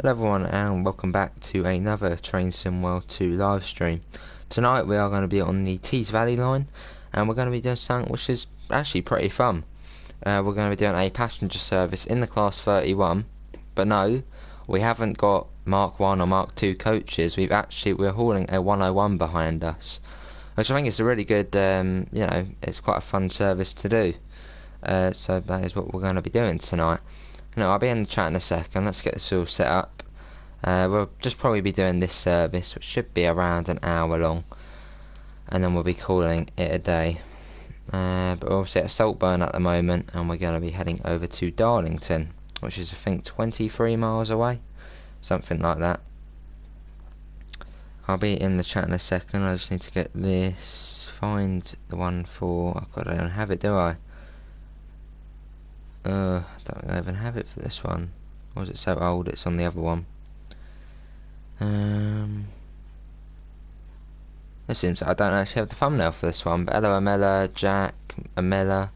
Hello everyone and welcome back to another Train Sim World 2 live stream. Tonight we are going to be on the Tees Valley line and we're going to be doing something which is actually pretty fun. We're going to be doing a passenger service in the class 31, but no, we haven't got Mark 1 or Mark 2 coaches. We're hauling a 101 behind us, which I think is a really good, it's quite a fun service to do. So that is what we're going to be doing tonight. No, I'll be in the chat in a second. Let's get this all set up. We'll just probably be doing this service, which should be around an hour long, and then we'll be calling it a day. But we're obviously at Saltburn at the moment, and we're going to be heading over to Darlington, which is I think 23 miles away, something like that. I'll be in the chat in a second. I just need to get this, find the one for, I don't have it, do I? Don't think I even have it for this one. Or is it so old it's on the other one? It seems I don't actually have the thumbnail for this one, but hello Amela, Jack, Amela,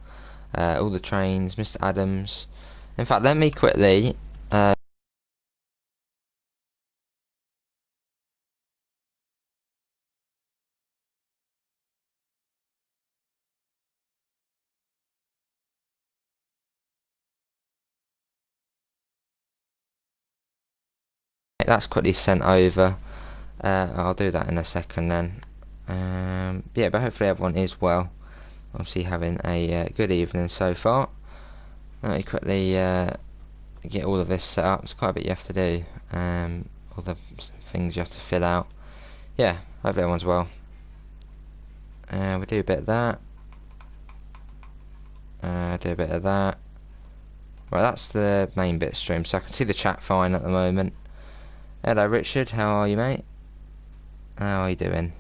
all the trains, Mr. Adams. In fact, let me quickly that's quickly sent over. I'll do that in a second then. Yeah, but hopefully everyone is well. Obviously having a good evening so far. Let me quickly get all of this set up. It's quite a bit you have to do. All the things you have to fill out. Yeah, hopefully everyone's well. We'll do a bit of that. Do a bit of that. Right, that's the main bit of stream, so I can see the chat fine at the moment. Hello Richard, how are you mate? How are you doing?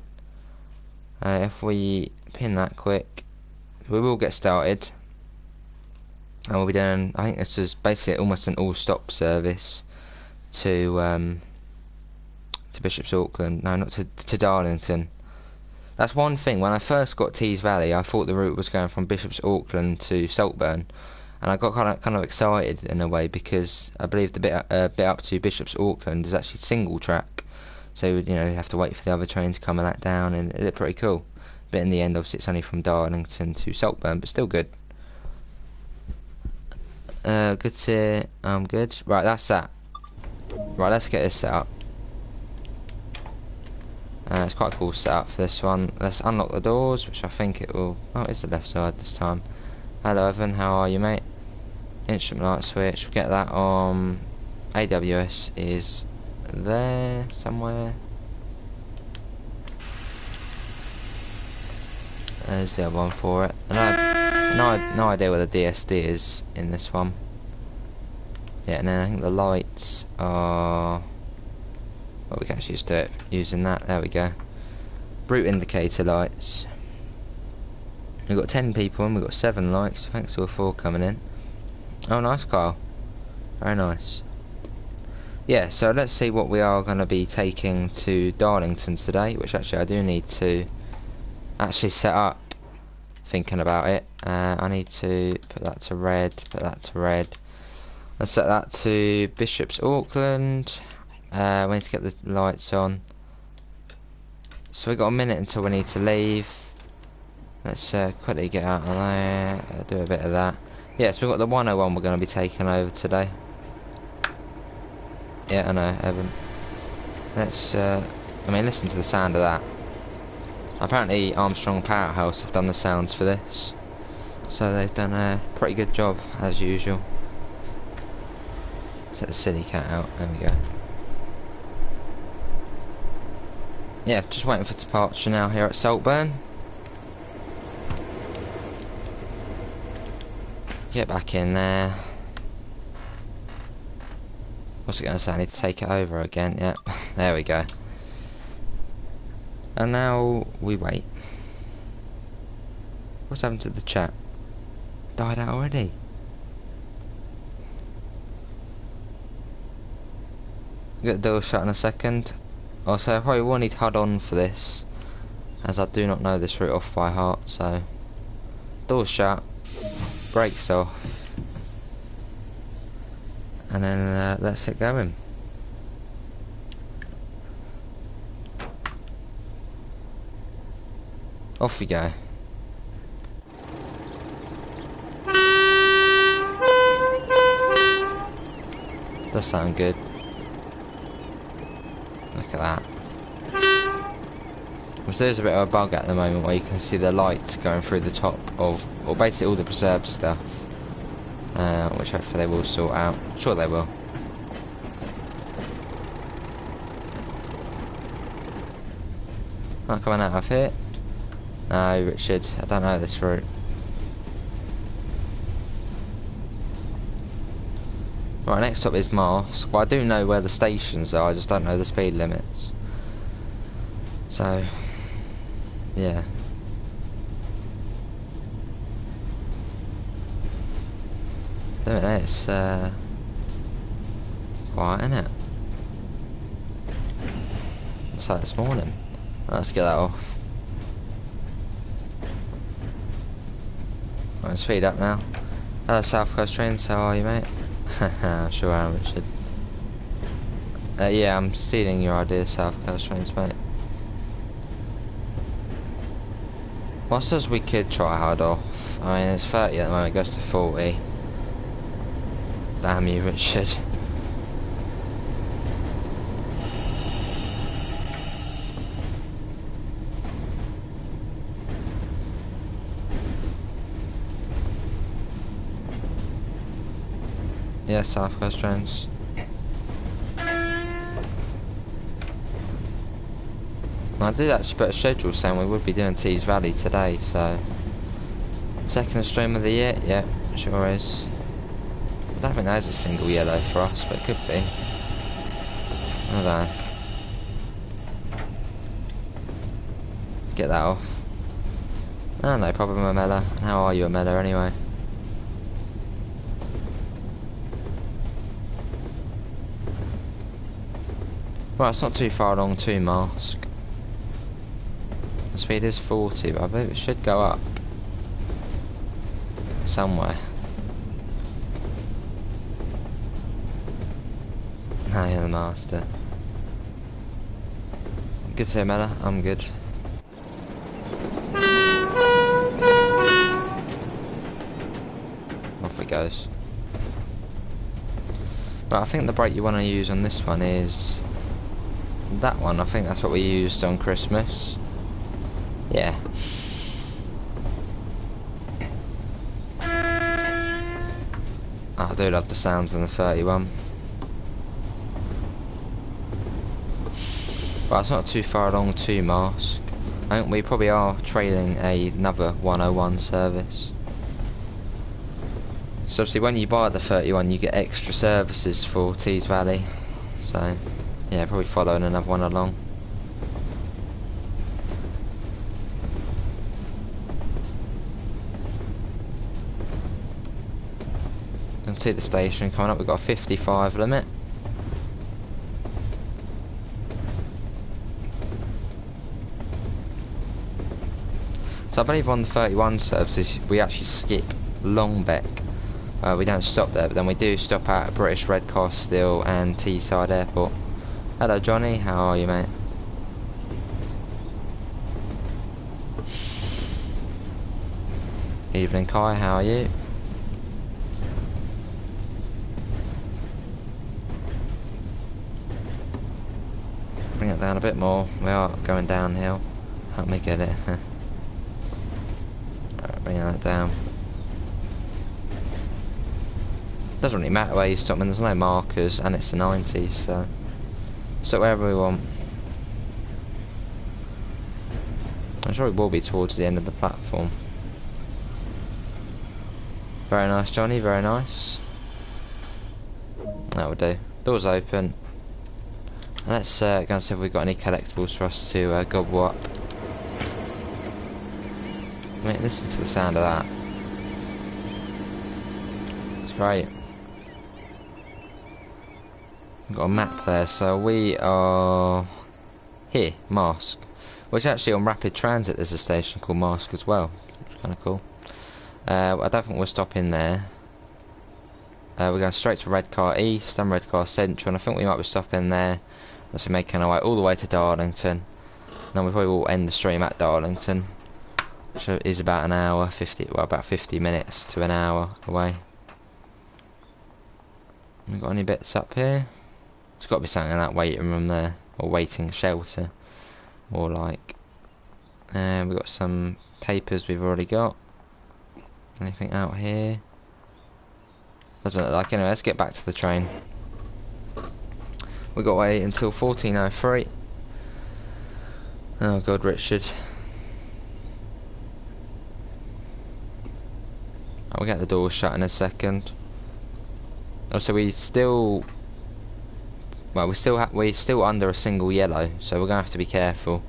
If we pin that quick, we will get started. And we'll be doing, I think this is basically almost an all-stop service to Bishop's Auckland. No, not to Darlington. That's one thing. When I first got Tees Valley, I thought the route was going from Bishop's Auckland to Saltburn, and I got kind of excited in a way because I believe the bit up to Bishop's Auckland is actually single track, so you have to wait for the other train to come and let down, and it's pretty cool. But in the end, obviously, it's only from Darlington to Saltburn, but still good. Good to hear. I'm good. Right, that's that. Right, let's get this set up. It's quite a cool setup for this one. Let's unlock the doors, which I think it will. Oh, it's the left side this time. Hello Evan, how are you mate? Instrument light switch, we'll get that on. AWS is there somewhere. There's the other one for it. And I have no idea where the DSD is in this one. Yeah, and then I think the lights are. Well, we can actually just do it using that. There we go. Route indicator lights. We've got 10 people and we've got 7 likes. Thanks to all 4 coming in. Oh, nice, Kyle. Very nice. Yeah, so let's see what we are going to be taking to Darlington today, which actually I do need to actually set up. Thinking about it, I need to put that to red, put that to red. Let's set that to Bishop's Auckland. We need to get the lights on. So we've got a minute until we need to leave. Let's quickly get out of there, do a bit of that. Yeah, so we've got the 101 we're going to be taking over today. Yeah, I know, Evan. Let's, listen to the sound of that. Apparently Armstrong Powerhouse have done the sounds for this. So they've done a pretty good job, as usual. Set the silly cat out, there we go. Yeah, just waiting for departure now here at Saltburn. Get back in there. What's it going to say? I need to take it over again. Yep, there we go. And now we wait. What's happened to the chat? Died out already. Get the door shut in a second. Also, I probably will need HUD on for this, as I do not know this route off by heart. So, doors shut, brakes off, and then let's get going. Off we go. Does sound good. Look at that. So there's a bit of a bug at the moment where you can see the lights going through the top of, or basically all the preserved stuff, which hopefully they will sort out. I'm sure they will. Not coming out of here. No, Richard, I don't know this route. Right, next stop is Marsk. Well, I do know where the stations are, I just don't know the speed limits. So, yeah. Look at that, it's quiet, isn't it? It's like this morning. Let's get that off. Right, speed up now. Hello South Coast Trains, how are you, mate? Sure I am, Richard. Yeah, I'm stealing your idea, South Coast Trains, mate. What says we could try hard off? I mean, it's 30 at the moment, it goes to 40. Damn you, Richard. Yeah, South Coast Trains. I did actually put a schedule saying we would be doing Tees Valley today, so... Second stream of the year? Yeah, sure is. I don't think there's a single yellow for us, but it could be. I don't know. Get that off. Oh, no problem, Amela. How are you, Amela, anyway? Well, it's not too far along to Marsk. The speed is 40, but I believe it should go up somewhere. Ah, you're the master. Good to see you, Mella. I'm good. Off it goes. But I think the brake you want to use on this one is that one. I think that's what we used on Christmas. Yeah. I do love the sounds in the 31. But it's not too far along to Marsk. I think we probably are trailing another 101 service. So obviously when you buy the 31 you get extra services for Tees Valley. So yeah, probably following another one along. You can see the station coming up, we've got a 55 limit. So I believe on the 31 services we actually skip Longbeck. We don't stop there, but then we do stop at British Redcar Central and Teeside Airport. Hello Johnny, how are you, mate? Evening Kai, how are you? Bring it down a bit more, we are going downhill. Help me get it. Bringing that down. Doesn't really matter where you stop, I mean, there's no markers and it's the 90s, so stop wherever we want. I'm sure it will be towards the end of the platform. Very nice, Johnny, very nice. That will do. Doors open. Let's go and see if we've got any collectibles for us to gobble up. Mate, listen to the sound of that. It's great. We've got a map there, so we are here, Marsk. Which actually on rapid transit there's a station called Marsk as well. Which is kind of cool. I don't think we'll stop in there. We're going straight to Redcar East and Redcar Central, and I think we might be stopping there. As we're making our way all the way to Darlington. Then we probably will end the stream at Darlington. which is about an hour, about 50 minutes to an hour away. We got any bits up here? There's got to be something in that waiting room there, or waiting shelter, or like. And we've got some papers we've already got. Anything out here? Doesn't look like. Anyway, let's get back to the train. We've got to wait until 14:03. Oh God, Richard. I'll get the door shut in a second. Also, we're still under a single yellow, so we're gonna have to be careful.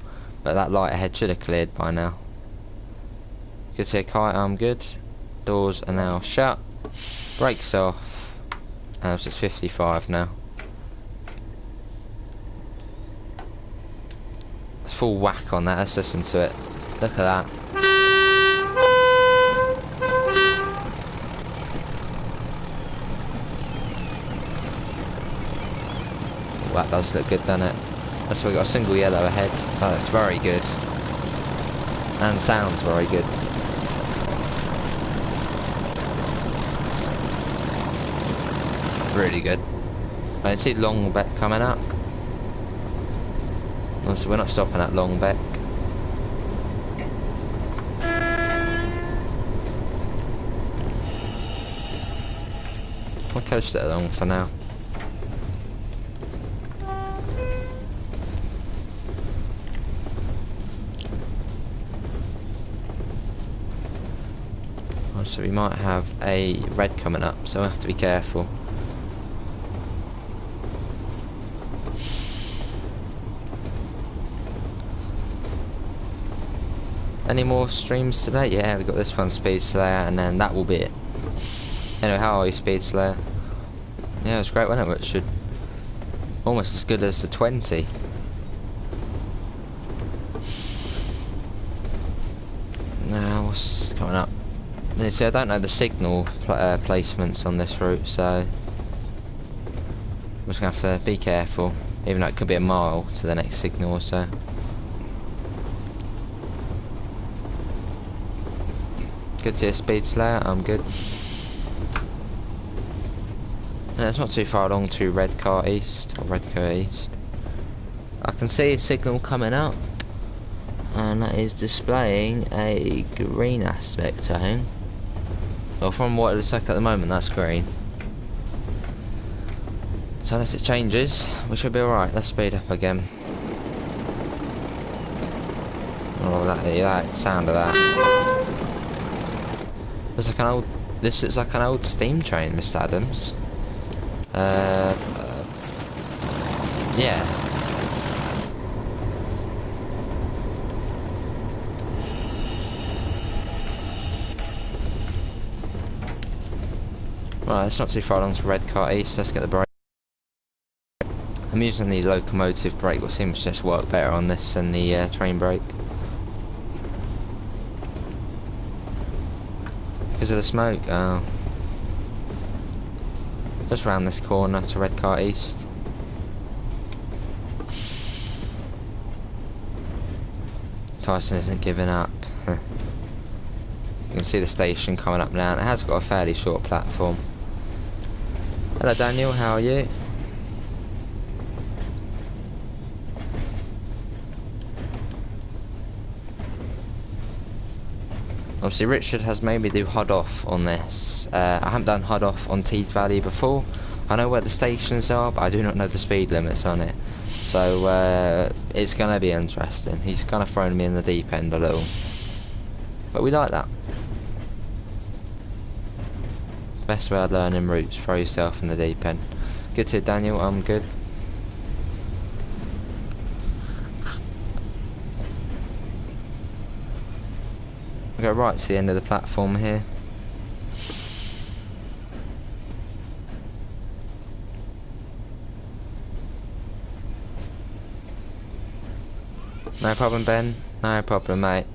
But that light ahead should have cleared by now. Good to see a kite arm, good. Doors are now shut. Brakes off. So it's 55 now. It's full whack on that, let's listen to it. Look at that. Oh, that does look good, doesn't it? So we've got a single yellow ahead. Oh, that's very good. And sounds very good. Really good. I can see Longbeck coming up. So we're not stopping at Longbeck. We'll coast it along for now. So we might have a red coming up, so we'll have to be careful. Any more streams today? Yeah, we got this one, Speed Slayer, and then that will be it. Anyway, how are you, Speed Slayer? Yeah, it was great, wasn't it, Richard? Almost as good as the 20. Now, what's coming up? See, I don't know the signal placements on this route, so I'm just going to have to be careful, even though it could be a mile to the next signal or so. Good to see a Speed Slayer, I'm good. And it's not too far along to Redcar East, or Redcar East. I can see a signal coming up, and that is displaying a green aspect, I think. Well, from what it looks like at the moment, that's green. So unless it changes, we should be alright. Let's speed up again. Oh, that sound of that. It's like an old. This is like an old steam train, Mr. Adams. Yeah. Right, it's not too far along to Redcar East. Let's get the brake. I'm using the locomotive brake, which seems to just work better on this than the train brake. Because of the smoke. Oh. Just round this corner to Redcar East. Tyson isn't giving up. You can see the station coming up now, and it has got a fairly short platform. Hello Daniel, how are you? Obviously Richard has made me do HUD off on this. I haven't done HUD off on Tees Valley before. I know where the stations are, but I do not know the speed limits on it. So it's going to be interesting. He's kind of thrown me in the deep end a little. But we like that. Best way of learning routes, throw yourself in the deep end. Good to Daniel, I'm good. Go right to the end of the platform here. No problem, Ben. No problem, mate.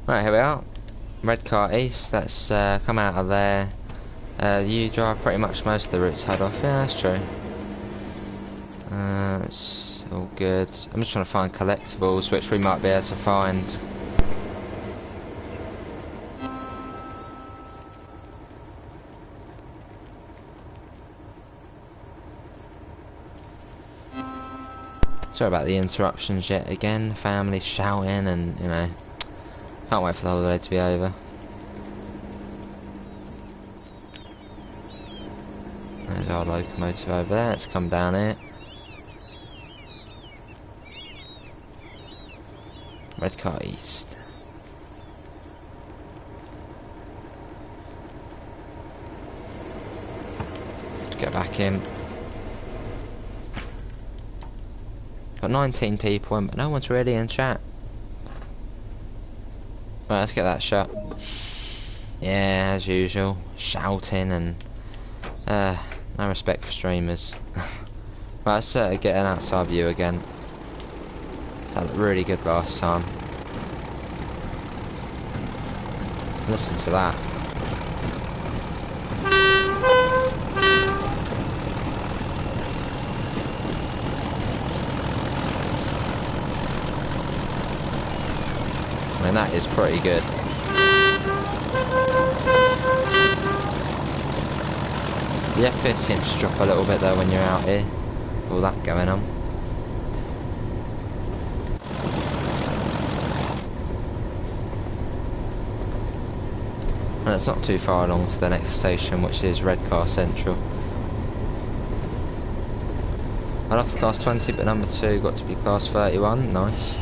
Right, here we are. Redcar East. Let's come out of there. You drive pretty much most of the routes HUD off. Yeah, that's true. It's all good. I'm just trying to find collectibles, which we might be able to find. Sorry about the interruptions yet again. Family shouting and, you know, can't wait for the holiday to be over. There's our locomotive over there. Let's come down here. Redcar East. Let's get back in. Got 19 people in, but no one's really in chat. Right, let's get that shut. Yeah, as usual, shouting and no respect for streamers. Right, let's get an outside view again. That looked really good last time. Listen to that. I mean, that is pretty good. The FPS seems to drop a little bit though when you're out here. All that going on. And it's not too far along to the next station, which is Redcar Central. I love class 20, but number 2 got to be class 31. Nice.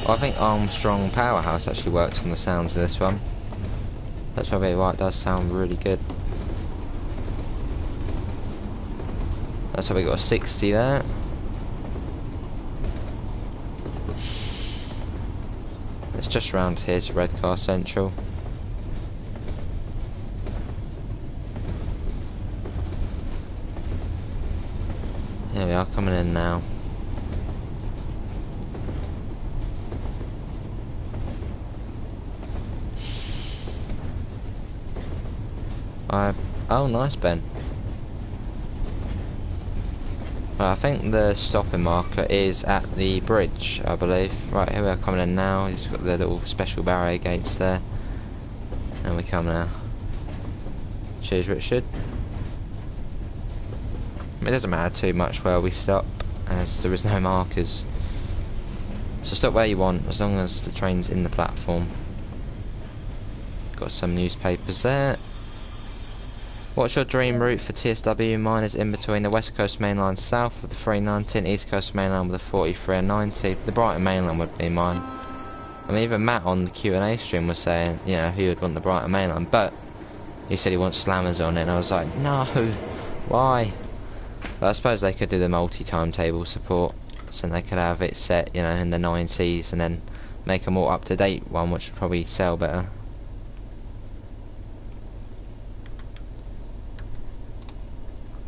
I think Armstrong Powerhouse actually works on the sounds of this one. That's probably why it does sound really good. That's how we got a 60 there. It's just round here to Redcar Central. Here we are, coming in now. Oh, nice, Ben. Well, I think the stopping marker is at the bridge, I believe. Right, here we are coming in now. He's got the little special barrier gates there. And we come now. Cheers, Richard. It doesn't matter too much where we stop, as there is no markers. So stop where you want, as long as the train's in the platform. Got some newspapers there. What's your dream route for TSW? Mine is in between the West Coast Main Line south of the 390 and East Coast Main Line with the 43 and 90. The Brighton Main Line would be mine. I mean, even Matt on the Q&A stream was saying, you know, he would want the Brighton Main Line, but he said he wants slammers on it, and I was like, no, why? But I suppose they could do the multi-timetable support, so they could have it set, you know, in the 90s, and then make a more up-to-date one, which would probably sell better.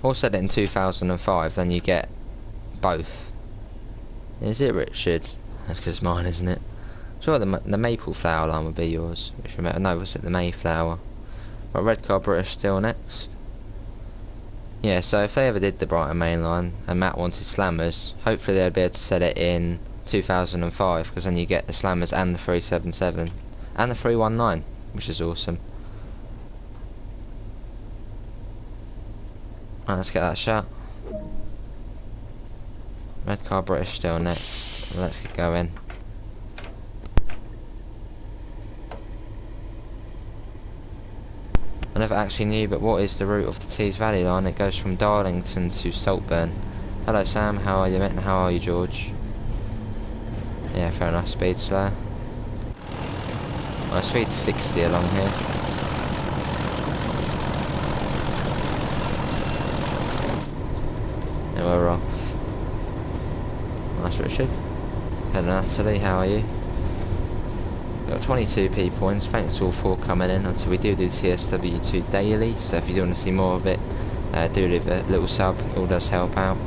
Or set it in 2005, then you get both. Is it, Richard? That's because mine, isn't it? Sure, the Maple Flower line would be yours. Which remember, no, was it the Mayflower? Right, Redcar British still next. Yeah, so if they ever did the Brighton Main Line and Matt wanted slammers, hopefully they'd be able to set it in 2005, because then you get the slammers and the 377 and the 319, which is awesome. Right, let's get that shot. Redcar British still next. Let's get going. I never actually knew, but what is the route of the Tees Valley line? It goes from Darlington to Saltburn. Hello Sam, how are you mate? And how are you George? Yeah, fair enough, speed slow. My speed's 60 along here. And we're off. Nice Richard. Hello Natalie, how are you? We've got 22 people in, so thanks to all for coming in. Until we do TSW2 daily, so if you do want to see more of it, do leave a little sub, it all does help out.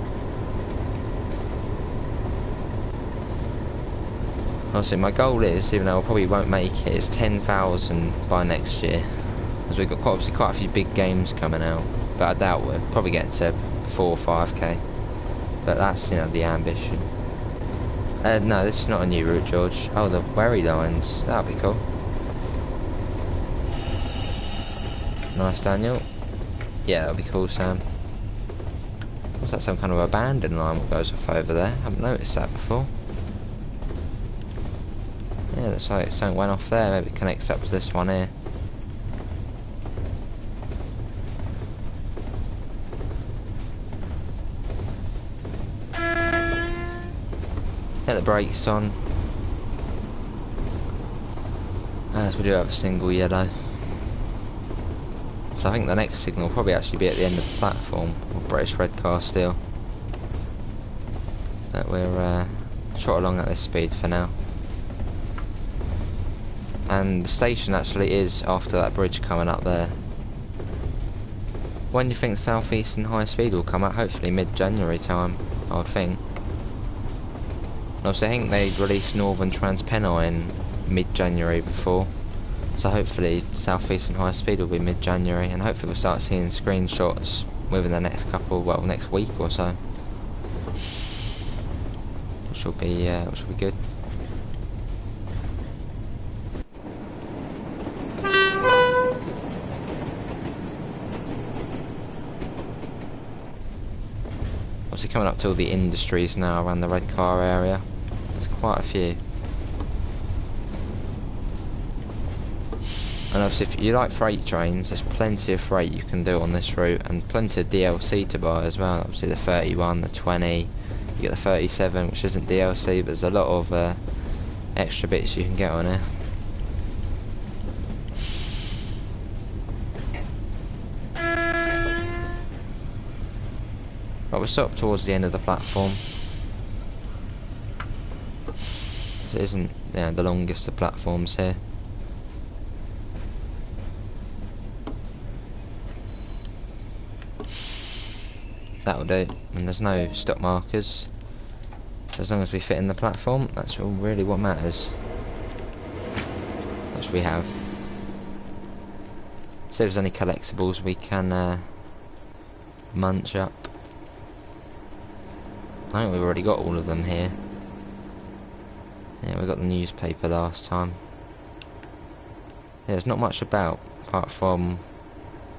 Honestly, my goal is, even though I probably won't make it, is 10,000 by next year. Because we've got obviously quite a few big games coming out, but I doubt we'll probably get to 4 or 5k. But that's, you know, the ambition. No, this is not a new route, George. Oh, the Wherry lines. That'll be cool. Nice, Daniel. Yeah, that'll be cool, Sam. Was that some kind of abandoned line that goes off over there? I haven't noticed that before. Yeah, looks like something went off there. Maybe it connects up to this one here. Get the brakes on. As we do have a single yellow. So I think the next signal will probably actually be at the end of the platform of British Redcar still. But we're trot along at this speed for now. And the station actually is after that bridge coming up there. When do you think South Eastern High Speed will come out? Hopefully mid-January time, I would think. And also I think they released Northern Transpennine mid-January before. So hopefully South Eastern High Speed will be mid-January, and hopefully we'll start seeing screenshots within the next couple, well, next week or so. Which will be good. Obviously coming up to all the industries now around the Redcar area. There's quite a few. And obviously if you like freight trains, there's plenty of freight you can do on this route, and plenty of DLC to buy as well. Obviously the 31, the 20, you get the 37, which isn't DLC, but there's a lot of extra bits you can get on here. But we're stopped towards the end of the platform. So it isn't, you know, the longest of platforms here. That'll do, and there's no stop markers. So as long as we fit in the platform, that's all really what matters. Which we have. See if there's any collectibles we can munch up. I think we've already got all of them here. Yeah, we got the newspaper last time. Yeah, there's not much about, apart from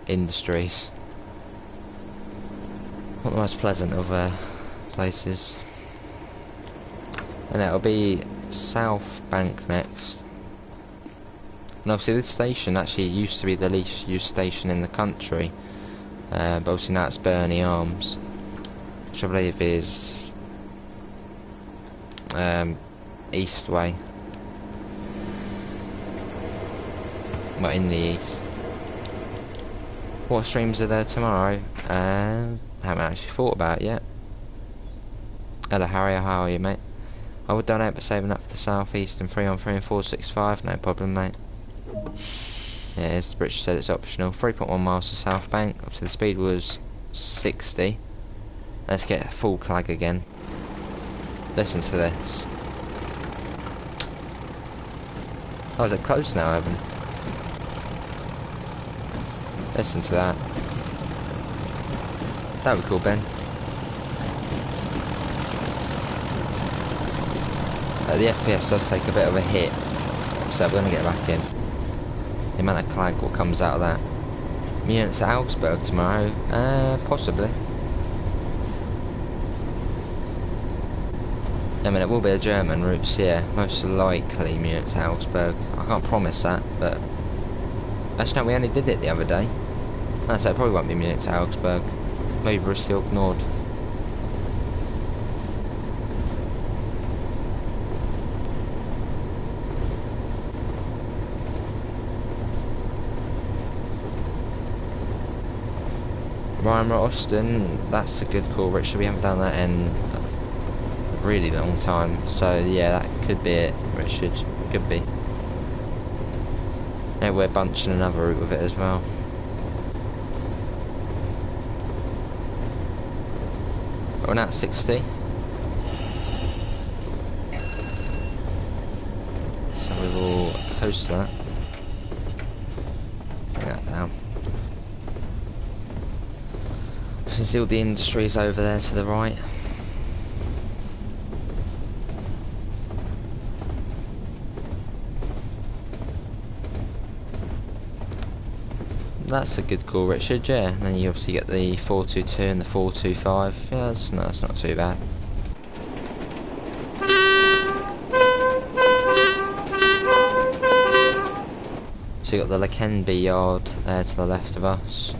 industries. Not the most pleasant of places. And it'll be South Bank next. And obviously this station actually used to be the least used station in the country. But obviously now it's Burnley Arms, which I believe is east way. Well, in the east. What streams are there tomorrow? Haven't actually thought about it yet. Hello Harry, how are you, mate? I would donate, but saving up for the South East and 3 on 3 and 465, no problem, mate. Yeah, as the British said, it's optional. 3.1 miles to South Bank. Obviously the speed was 60. Let's get a full clag again. Listen to this. Oh, is it close now, Evan? Listen to that. That would be cool, Ben. The FPS does take a bit of a hit, so we're going to get back in. The amount of clag what comes out of that. Munich to Augsburg tomorrow? Possibly. I mean, it will be a German route, so yeah, most likely Munich to Augsburg. I can't promise that, but... Actually, no, we only did it the other day. No, so it probably won't be Munich to Augsburg. Maybe we're still ignored. Ryan Austin, that's a good call, Richard. We haven't done that in a really long time, so yeah, that could be it, Richard. Could be. Maybe we're bunching another route with it as well. We're now at 60. So we will coast that. Bring that down. You can see all the industries over there to the right. that's a good call, Richard, yeah. And then you obviously get the 422 and the 425. Yeah, that's not too bad. So you got the Lakenby yard there to the left of us.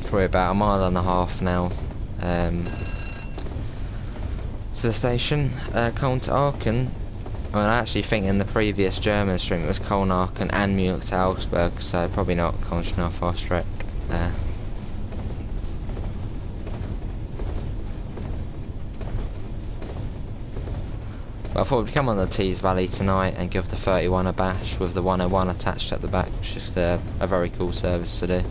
Probably about a mile and a half now to the station. Aachen. I actually think in the previous German stream it was Aachen and Munich to Augsburg, so probably not Fahrstreck there. But I thought we'd come on the Tees Valley tonight and give the 31 a bash with the 101 attached at the back, which is a very cool service to do.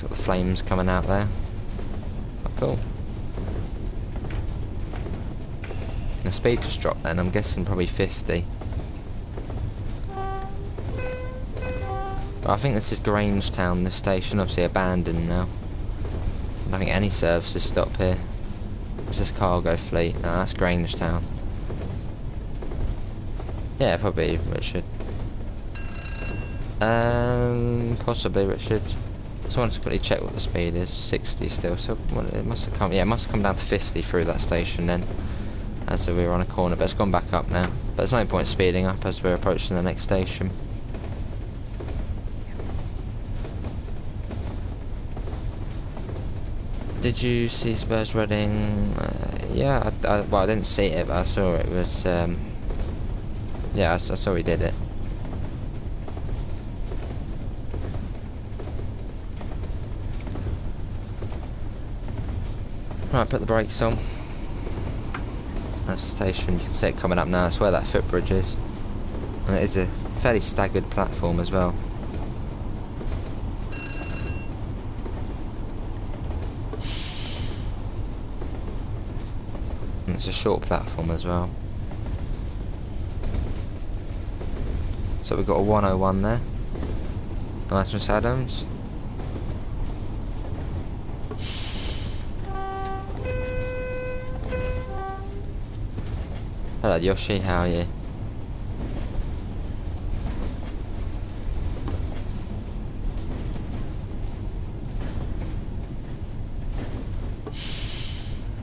Got the flames coming out there. Oh, cool. The speed just dropped then, I'm guessing probably 50. But I think this is Grangetown, this station, obviously abandoned now. I don't think any services stop here. It's just cargo fleet. No, that's Grangetown. Yeah, probably Richard. Possibly Richard. Just wanted to quickly check what the speed is. 60 still, so it must have come. Yeah, it must have come down to 50 through that station then. As we were on a corner, but it's gone back up now. But there's no point speeding up as we're approaching the next station. Did you see Spurs Reading? Yeah, well, I didn't see it, but I saw it was. Yeah, I saw he did it. Right, put the brakes on. That's the station, you can see it coming up now. It's where that footbridge is. And it is a fairly staggered platform as well. And it's a short platform as well. So we've got a 101 there. Nice, Miss Adams. Hello Yoshi, how are you?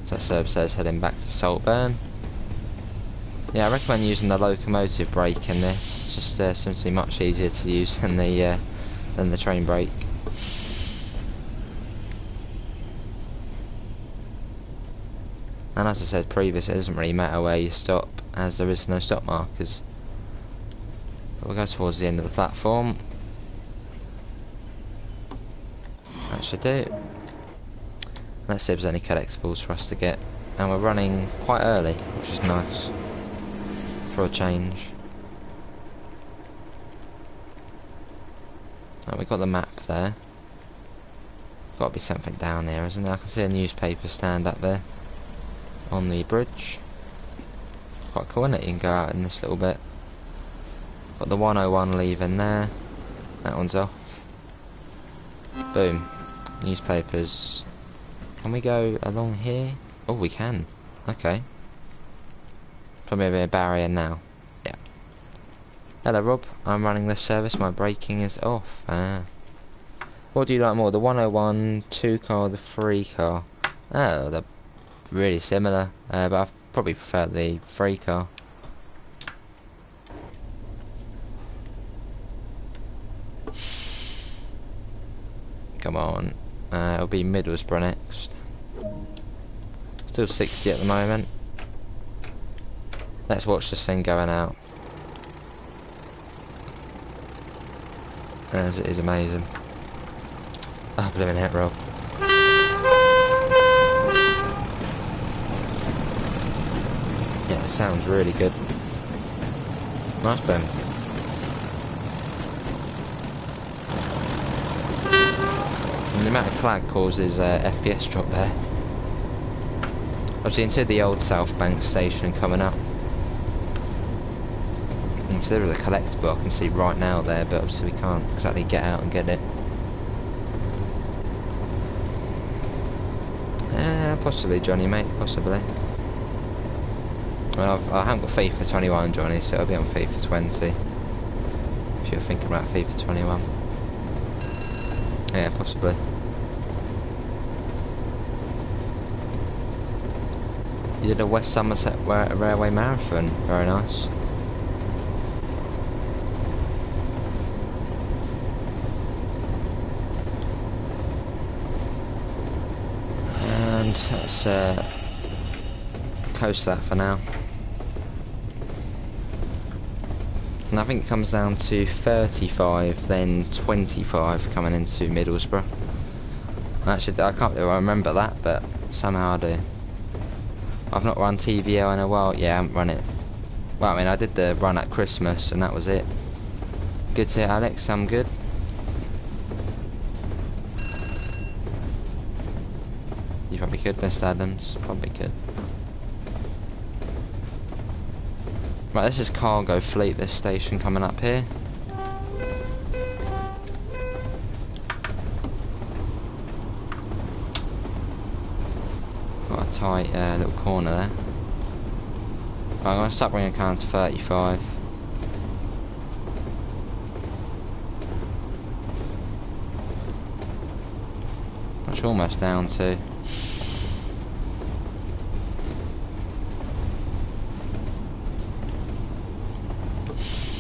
So Serb says heading back to Saltburn. Yeah, I recommend using the locomotive brake in this. Just seems to be much easier to use than the train brake. And as I said previously, it doesn't really matter where you stop, as there is no stop markers. But we'll go towards the end of the platform. That should do it. Let's see if there's any collectibles for us to get. And we're running quite early, which is nice. For a change. Right, we've got the map there. Got to be something down here, isn't there? I can see a newspaper stand up there. On the bridge. Quite cool, isn't it? You can go out in this little bit. Got the 101 leaving there. That one's off. Boom. Newspapers. Can we go along here? Oh, we can. Okay. Probably a bit of barrier now. Yeah. Hello, Rob. I'm running this service. My braking is off. What do you like more? The 101, 2 car, the 3 car? Oh, they're really similar. But I probably prefer the 3 car. Come on. It'll be Middlesbrough next. Still 60 at the moment. Let's watch this thing going out. As it is amazing. Oh, blooming hit, Rob. Yeah, it sounds really good. Nice boom. And the amount of clag causes FPS drop there. Obviously into the old South Bank station coming up. So there is a collectible I can see right now there, but obviously we can't exactly get out and get it. Possibly, Johnny, mate, possibly. I haven't got FIFA 21, Johnny, so it'll be on FIFA 20. If you're thinking about FIFA 21. Yeah, possibly. You did a West Somerset Railway Marathon. Very nice. And let's coast that for now. And I think it comes down to 35, then 25 coming into Middlesbrough. Actually, I can't really remember that, but somehow I do. I've not run TVL in a while. Yeah, I haven't run it. Well, I mean, I did the run at Christmas, and that was it. Good to hear, Alex. I'm good. You probably could, Mr. Adams. Probably could. Right, this is Cargo Fleet, this station coming up here. Got a tight little corner there. Right, I'm going to start bringing it down to 35. That's almost down to.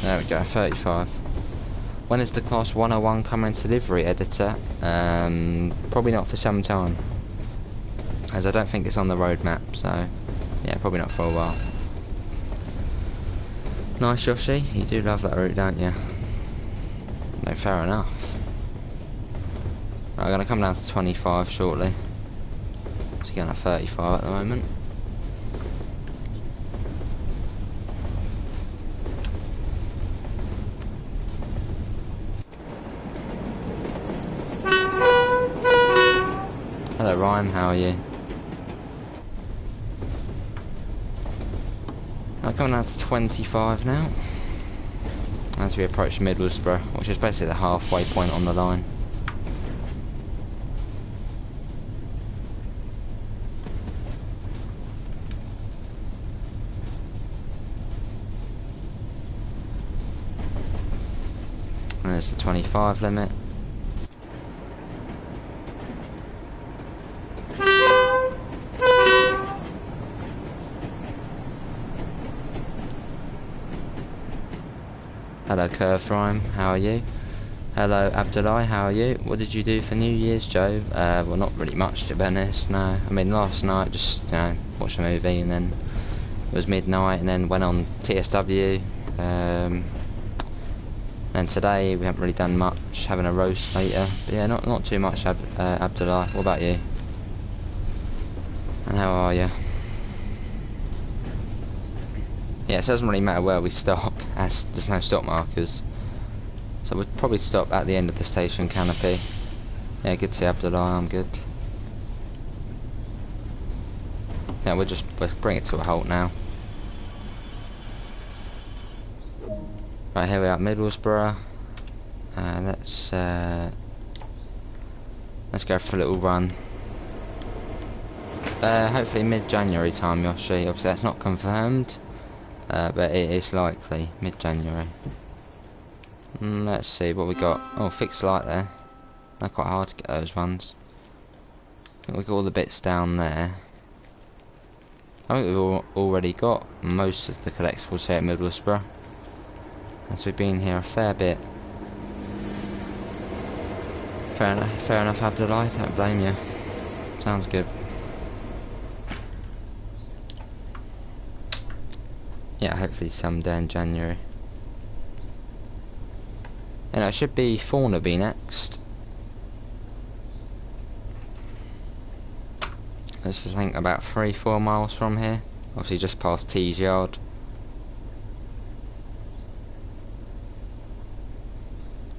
There we go, 35. When is the Class 101 coming to delivery, editor? Probably not for some time. As I don't think it's on the roadmap, so yeah, probably not for a while. Nice, Yoshi. You do love that route, don't you? No, fair enough. Right, I'm going to come down to 25 shortly. It's again at 35 at the moment. Hello Ryan, how are you? I'm coming down to 25 now as we approach Middlesbrough, which is basically the halfway point on the line. And there's the 25 limit. Hello Curved Rhyme, how are you? Hello Abdullah, how are you? What did you do for New Year's, Joe? Well, not really much to be honest, no. I mean, last night just, you know, watched a movie and then it was midnight and then went on TSW. Then today we haven't really done much, having a roast later. But yeah, not too much, Abdullah. What about you? And how are you? Yeah, it doesn't really matter where we stop, as there's no stop markers. So we'll probably stop at the end of the station canopy. Yeah, good to see Abdullah, I'm good. Yeah, we'll bring it to a halt now. Right, here we are at Middlesbrough. Let's go for a little run. Hopefully mid-January time, Yoshi. Obviously that's not confirmed. But it is likely mid-January. Let's see what we got. Oh, fixed light there. They're quite hard to get those ones. I think we've got all the bits down there. I think we've already got most of the collectibles here at Middlesbrough, as we've been here a fair bit. Fair enough, Abdullah. Don't blame you. Sounds good. Yeah, hopefully someday in January. And it should be Thornaby next. This is, I think, about 3-4 miles from here. Obviously just past Tees Yard.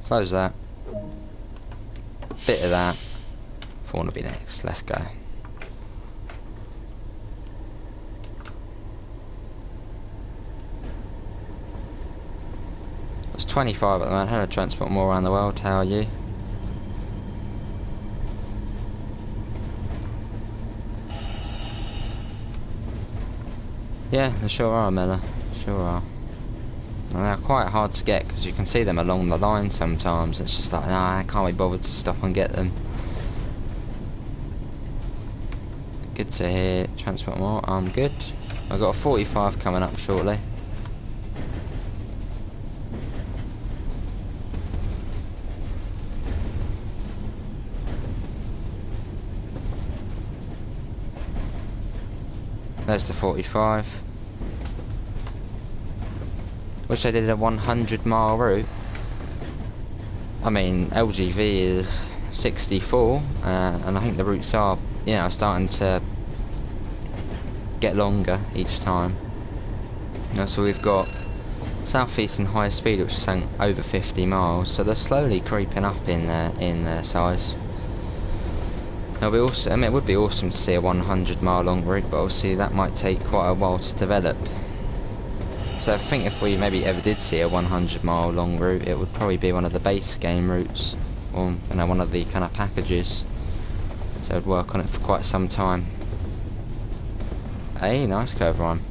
Close that. Bit of that. Thornaby next. Let's go. It's 25 at the moment. Hello, Transport More Around the World. How are you? Yeah, they sure are, Miller. Sure are. And they're quite hard to get because you can see them along the line sometimes. It's just like, nah, I can't be bothered to stop and get them. Good to hear. Transport more. I'm good. I've got a 45 coming up shortly. There's the 45. Wish they did a 100-mile route. I mean, LGV is 64, and I think the routes are, you know, starting to get longer each time. So we've got Southeastern High Speed, which is saying over 50 miles, so they're slowly creeping up in their size. It'll be awesome. I mean, it would be awesome to see a 100-mile long route, but obviously that might take quite a while to develop. So I think if we maybe ever did see a 100-mile long route, it would probably be one of the base game routes, or you know, one of the kind of packages. So I'd work on it for quite some time. Hey, nice curve rhyme.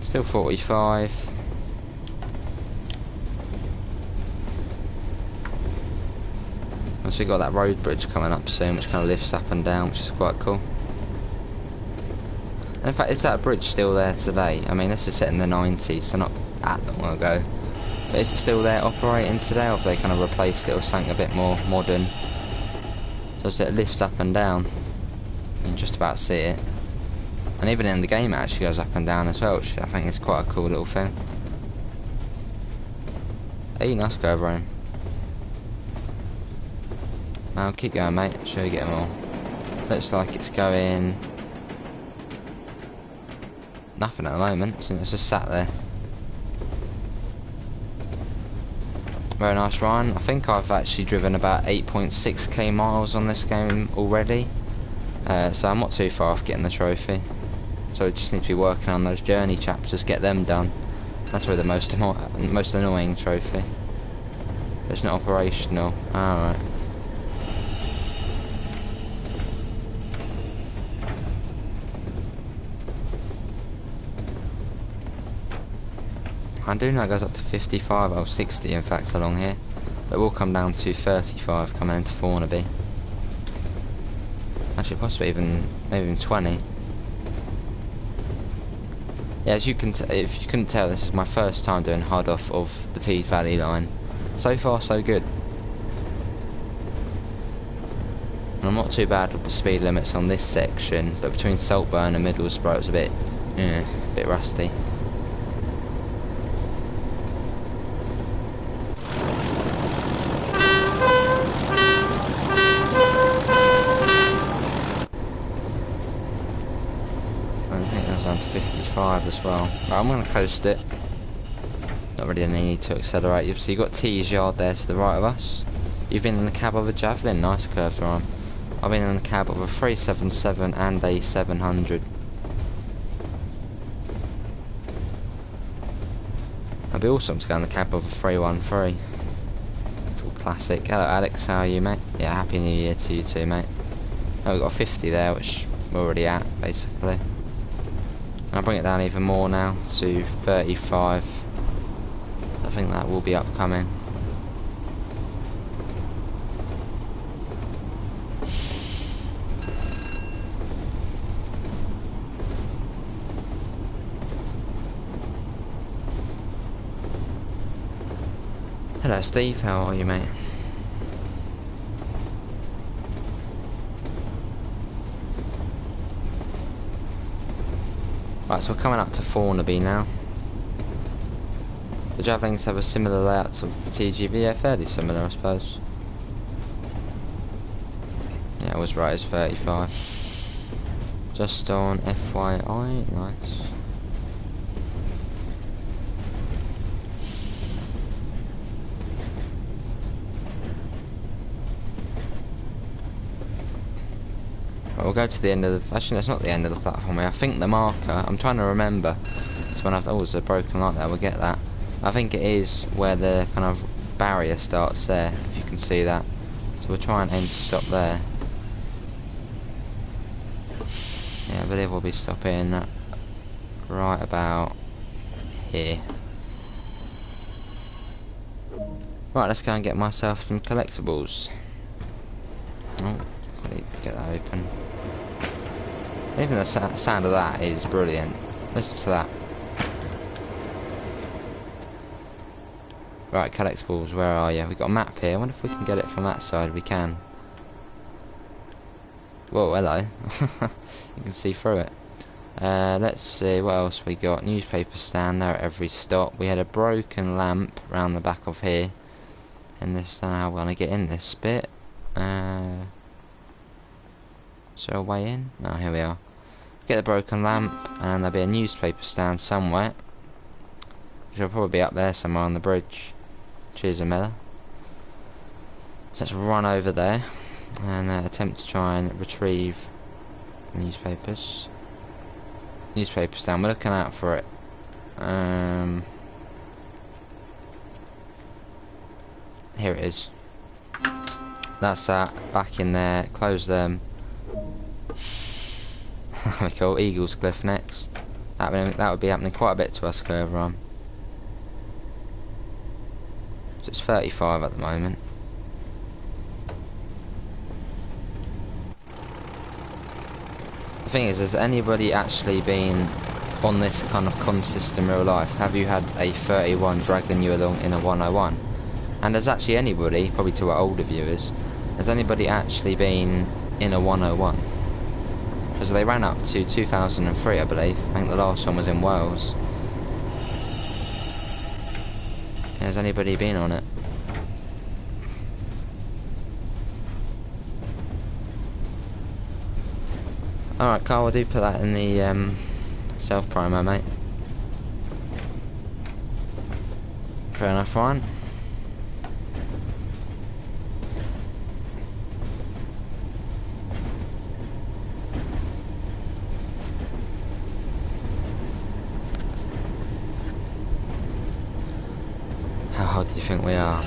Still 45. So we got that road bridge coming up soon, which kind of lifts up and down, which is quite cool. And in fact, is that bridge still there today? I mean, this is set in the 90s, so not that long ago. But is it still there operating today, or have they kind of replaced it with something a bit more modern? So it lifts up and down. You can just about see it. And even in the game it actually goes up and down as well, which I think is quite a cool little thing. Hey, nice go over him. Now keep going, mate. Sure you get them all. Looks like it's going nothing at the moment, so it's just sat there. Very nice run. I think I've actually driven about 8.6k miles on this game already, so I'm not too far off getting the trophy. So I just need to be working on those journey chapters, get them done. That's really the most annoying trophy. But it's not operational. Alright. I do know it goes up to 55 or 60 in fact along here, but it will come down to 35 coming into Thornaby. Actually, possibly maybe even 20. Yeah, as you can, if you couldn't tell, this is my first time doing hard off of the Tees Valley line. So far, so good. And I'm not too bad with the speed limits on this section, but between Saltburn and Middlesbrough, it's a bit rusty. Down to 55 as well. Right, I'm going to coast it. Not really any need to accelerate. So you've got Tees Yard there to the right of us. You've been in the cab of a Javelin. Nice curve run. I've been in the cab of a 377 and a 700. It'd be awesome to go in the cab of a 313. It's all classic. Hello Alex, how are you, mate? Yeah, happy new year to you too, mate. Oh, we've got a 50 there, which we're already at, basically. I'll bring it down even more now to 35. I think that will be upcoming. Hello Steve, how are you, mate? Right, so we're coming up to Thornaby now. The Javelins have a similar layout to the TGV, yeah, fairly similar I suppose. Yeah, I was right, it's 35. Just on FYI, nice. We'll go to the end of the... Actually, it's not the end of the platform here. I think the marker... I'm trying to remember. It's when I've... Oh, there's a broken light there. We'll get that. I think it is where the kind of barrier starts there, if you can see that. So we'll try and aim to stop there. Yeah, I believe we'll be stopping right about here. Right, let's go and get myself some collectibles. Oh, I need to get that open. Even the sound of that is brilliant. Listen to that. Right, collectibles, where are you? We've got a map here. I wonder if we can get it from that side. We can. Whoa, hello. You can see through it. Let's see, what else we got? Newspaper stand there at every stop. We had a broken lamp round the back of here. And this, I don't know how we're going to get in this bit. Is there a way in? No, here we are. Get the broken lamp, and there'll be a newspaper stand somewhere. Which will probably be up there somewhere on the bridge. Cheers, Amela. So let's run over there and attempt to try and retrieve newspapers. Newspaper stand, we're looking out for it. Here it is. That's that. Back in there. Close them. Cool. Eagles Cliff next. That would be happening quite a bit to us further on. So it's 35 at the moment. The thing is, has anybody actually been on this kind of con system in real life? Have you had a 31 dragging you along in a 101? And has actually anybody, probably to our older viewers, has anybody actually been in a 101? Because they ran up to 2003, I believe. I think the last one was in Wales. Has anybody been on it? Alright, Carl, I do put that in the self-promo, mate. Fair enough, Ryan. How hard do you think we are?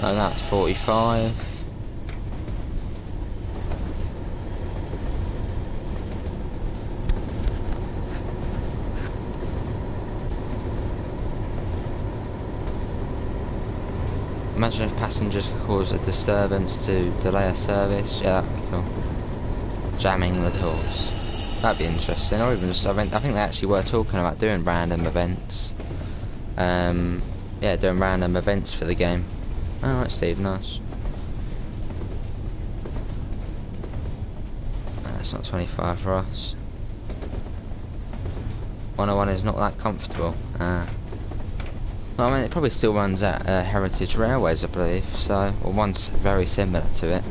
Oh, that's 45. Imagine if passengers could cause a disturbance to delay a service. Yeah, that'd be cool. Jamming the doors. That'd be interesting. Or even just, I think they actually were talking about doing random events. Yeah, doing random events for the game. Alright, Steve, nice. That's not 25 for us. 101 is not that comfortable. Well, I mean, it probably still runs at Heritage Railways, I believe, so, or one's very similar to it.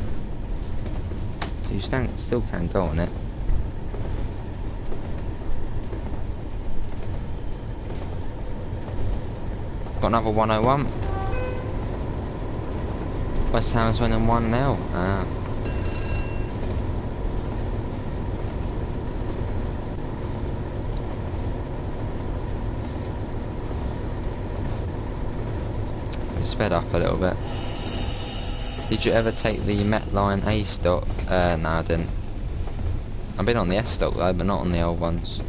So you still can go on it. Got another 101. West Ham's winning 1-0. Sped up a little bit. Did you ever take the Metline A stock? No, I didn't. I've been on the S stock though, but not on the old ones.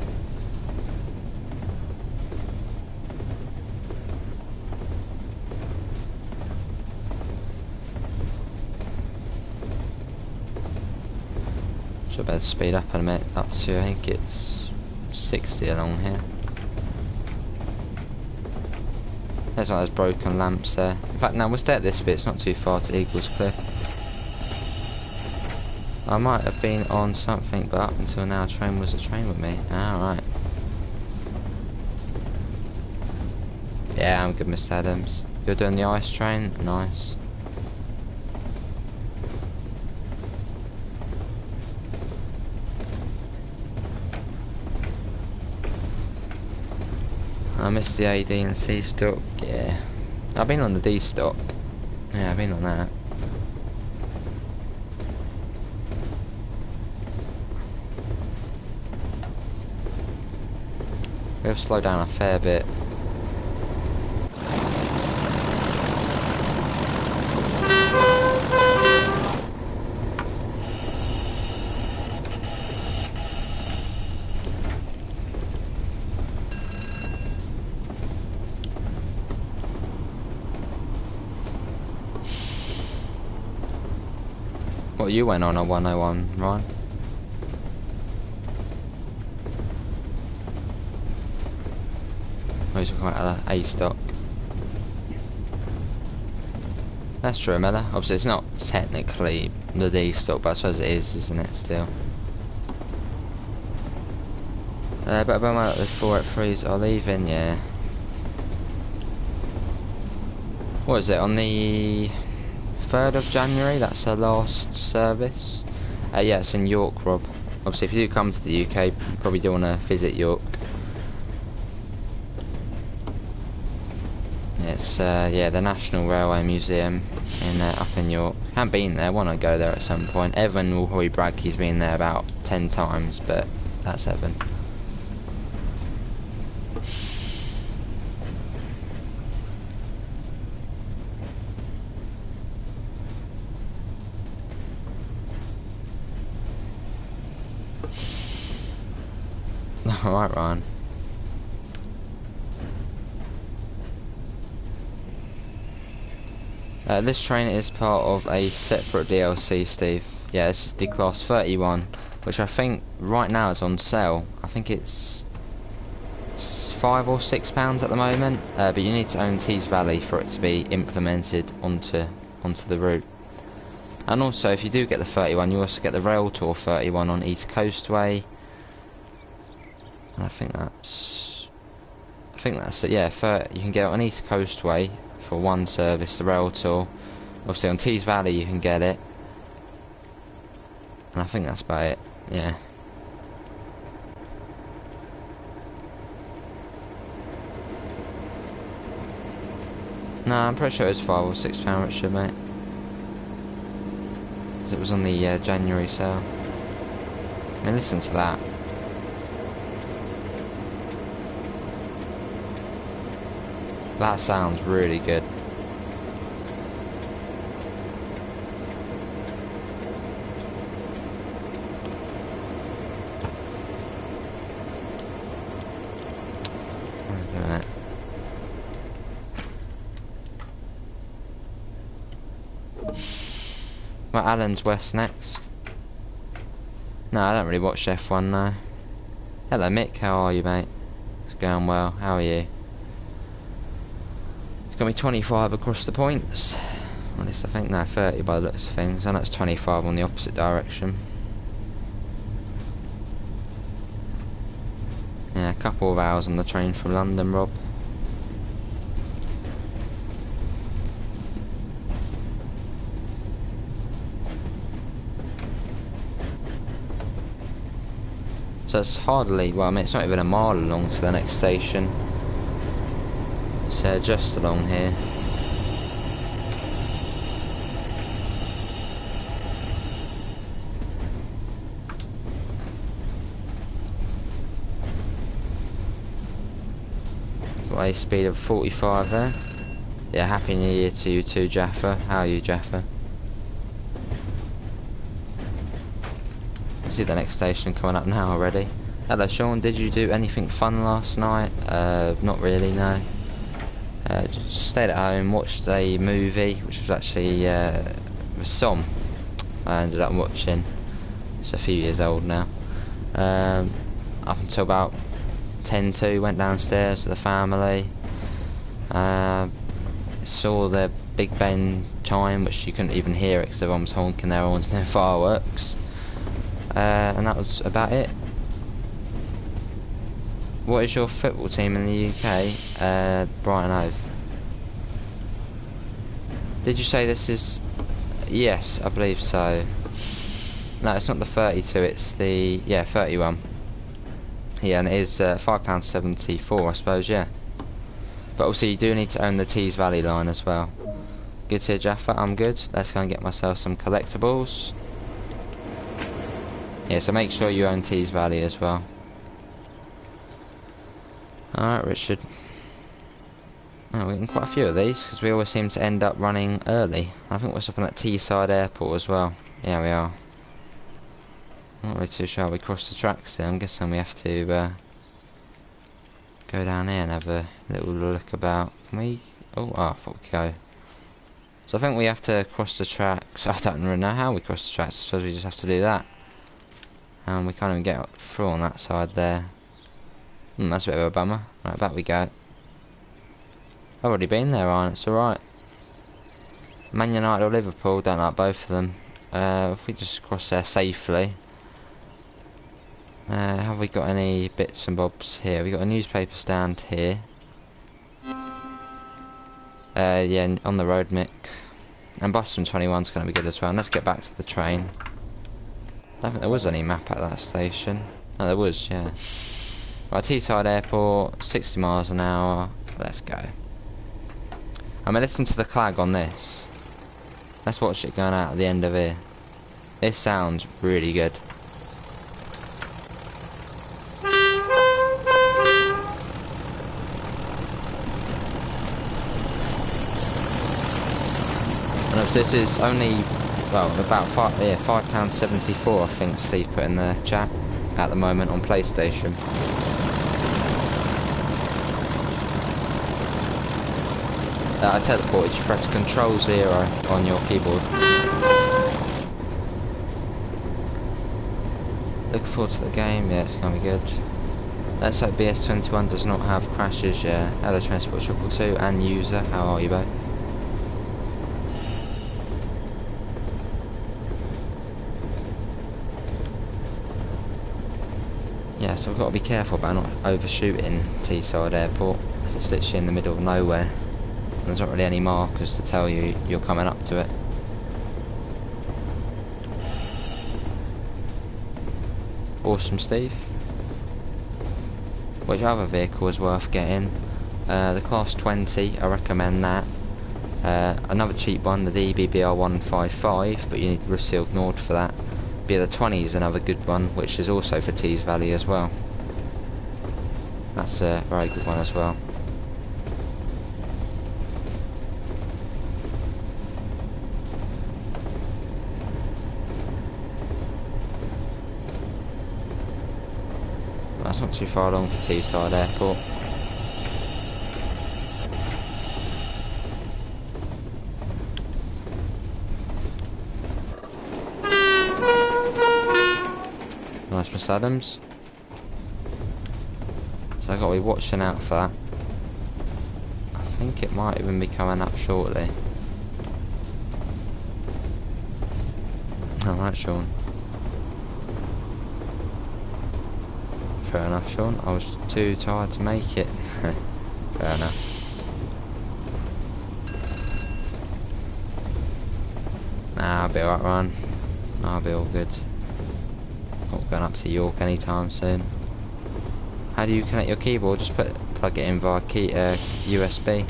Should better speed up in a minute, up to, I think it's 60 along here. There's one of those broken lamps there. In fact, now we'll stay at this bit, it's not too far to Eagles Cliff. I might have been on something, but up until now, train was a train with me. Alright. Yeah, I'm good, Mr. Adams. You're doing the ice train? Nice. I missed the A, D and C stock. Yeah. I've been on the D stock. Yeah, I've been on that. We'll slow down a fair bit. you went on a 101, Ryan? Oh, he's quite a stock. That's true, Miller. Obviously, it's not technically the D stock, but I suppose it is, isn't it? Still. But about the 483s are leaving, yeah. What is it, on the 3rd of January? That's her last service. Yeah, it's in York, Rob. Obviously, if you do come to the UK, you probably do want to visit York. It's yeah, the National Railway Museum in up in York. Haven't been there. Want to go there at some point. Evan will probably brag he's been there about 10 times, but that's Evan. Alright, Ryan. This train is part of a separate DLC, Steve. Yeah, this is the class 31, which I think right now is on sale. I think it's £5 or £6 at the moment, but you need to own Tees Valley for it to be implemented onto the route. And also, if you do get the 31, you also get the Rail Tour 31 on East Coastway. And I think that's it. Yeah, you can get it on East Coastway for one service, the Rail Tour. Obviously on Tees Valley you can get it, and I think that's about it. Yeah. No, I'm pretty sure it's £5 or £6, Richard, mate. It was on the January sale. I mean, listen to that. That sounds really good. Right, Allen's West next. No, I don't really watch F1 now. Hello Mick, how are you, mate? It's going well, how are you? It's got me 25 across the points. At least I think, no, 30 by the looks of things. I know it's 25 on the opposite direction. Yeah, a couple of hours on the train from London, Rob. So it's hardly, well, I mean, it's not even a mile along to the next station. It's just along here. Got a speed of 45 there. Yeah, happy new year to you too, Jaffa. How are you, Jaffa? See the next station coming up now already. Hello Sean, did you do anything fun last night? Not really, no. Just stayed at home, watched a movie, which was actually the Somme. I ended up watching. It's a few years old now. Up until about 10 to, went downstairs to the family. Saw the Big Ben chime, which you couldn't even hear it because everyone was honking their horns and their fireworks. And that was about it. What is your football team in the UK? Brighton Hove. Did you say this is... Yes, I believe so. No, it's not the 32, it's the... Yeah, 31. Yeah, and it is £5.74, I suppose, yeah. But also you do need to own the Tees Valley line as well. Good to hear, Jaffa, I'm good. Let's go and get myself some collectibles. Yeah, so make sure you own Tees Valley as well. Alright, Richard. Oh, we're getting quite a few of these, because we always seem to end up running early. I think we're stopping at Teeside Airport as well. Yeah, we are. Not really too sure how we cross the tracks there. I'm guessing we have to go down here and have a little look about. Can we... Oh, I thought we could go So I think we have to cross the tracks. I don't really know how we cross the tracks. I suppose we just have to do that. And we can't even get through on that side there. That's a bit of a bummer. Right, back we go. I've already been there, Ryan. It's alright. Man United or Liverpool, don't like both of them. If we just cross there safely. Have we got any bits and bobs here? We got a newspaper stand here. Yeah, on the road, Mick. And Boston 21's going to be good as well. And let's get back to the train. I don't think there was any map at that station. No, there was, yeah. Right, Teeside Airport, 60 miles an hour. Let's go. I mean, listen to the clag on this. Let's watch it going out at the end of here. This sounds really good. And this is only, well, about £5.74 I think Steve put in the chat at the moment on PlayStation. I teleported, you press Control-0 on your keyboard. Looking forward to the game, yeah, it's going to be good. Let's hope BS21 does not have crashes, yeah. Hello Transport 222 and User, how are you both? Yeah, so we've got to be careful about not overshooting Teeside Airport. It's literally in the middle of nowhere. And there's not really any markers to tell you you're coming up to it. Awesome, Steve. Which other vehicle is worth getting? The Class 20, I recommend that. Another cheap one, the DBBR 155, but you need Russealed Nord for that. The 20 is another good one, which is also for Tees Valley as well. That's a very good one as well. That's not too far along to Teeside Airport. Nice, Miss Adams. So I've got to be watching out for that. I think it might even be coming up shortly. Alright, Sean. Fair enough, Sean. I was too tired to make it. Fair enough. Nah, I'll be alright, Ryan. I'll be all good. Not going up to York anytime soon. How do you connect your keyboard? Just plug it in via USB.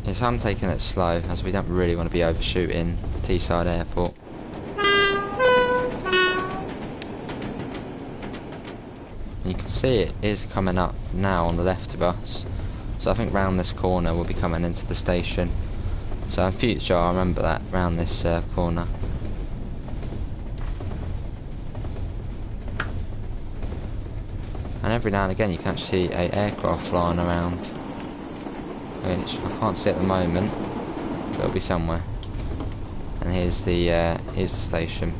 Yes, I'm taking it slow as we don't really want to be overshooting Teeside Airport. You can see it is coming up now on the left of us, so I think round this corner we'll be coming into the station. So in future I'll remember that, round this corner. And every now and again you can actually see an aircraft flying around, which I can't see at the moment, but it'll be somewhere. And here's the station.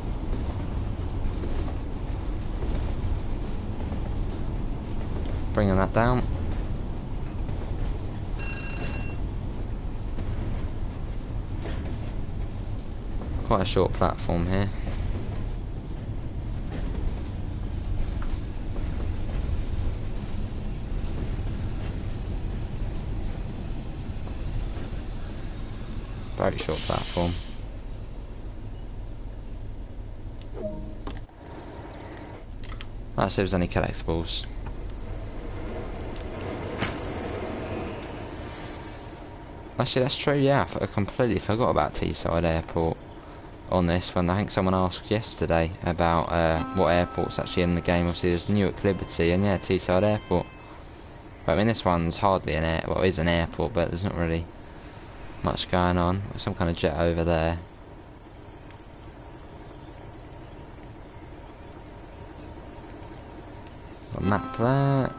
Bringing that down. Quite a short platform here. Very short platform. Let's see if there's any collectibles. Actually, that's true, yeah. I completely forgot about Teeside Airport on this one. I think someone asked yesterday about what airport's actually in the game. Obviously, there's Newark Liberty and, yeah, Teeside Airport. But, I mean, this one's hardly an well, it is an airport, but there's not really much going on. Some kind of jet over there. Got a map there.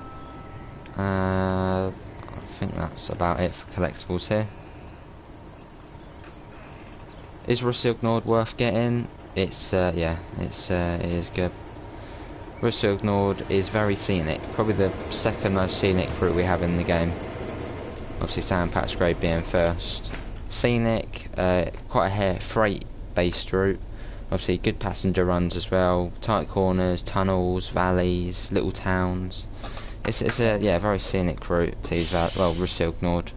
I think that's about it for collectibles here. Is Russilgnord worth getting? It's yeah, it is good. Russilgnord is very scenic, probably the second most scenic route we have in the game. Obviously Sandpatch Grade being first. Scenic, quite a freight based route. Obviously good passenger runs as well, tight corners, tunnels, valleys, little towns. It's a yeah, very scenic route, Russilgnord.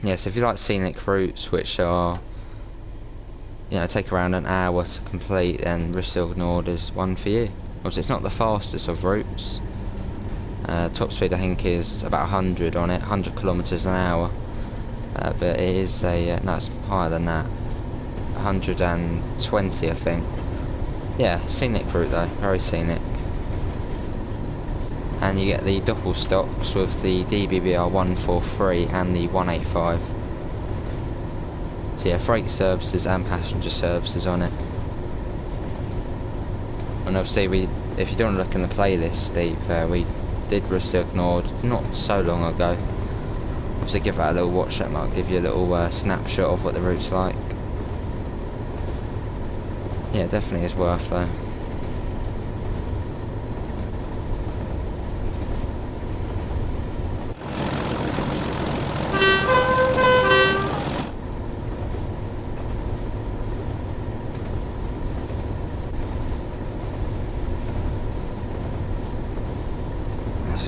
Yeah, so if you like scenic routes which are, you know, take around an hour to complete, then Russilgnord is one for you. Obviously it's not the fastest of routes. Top speed I think is about 100 on it, 100 kilometers an hour. But it is a, no, it's higher than that. 120 I think. Yeah, scenic route though, very scenic. And you get the doppel stocks with the DBBR 143 and the 185. So yeah, freight services and passenger services on it. And obviously if you don't look in the playlist, Steve, we did Russilgnord not so long ago. Obviously give that a little watch, that might give you a little snapshot of what the route's like. Yeah, it definitely is worth though.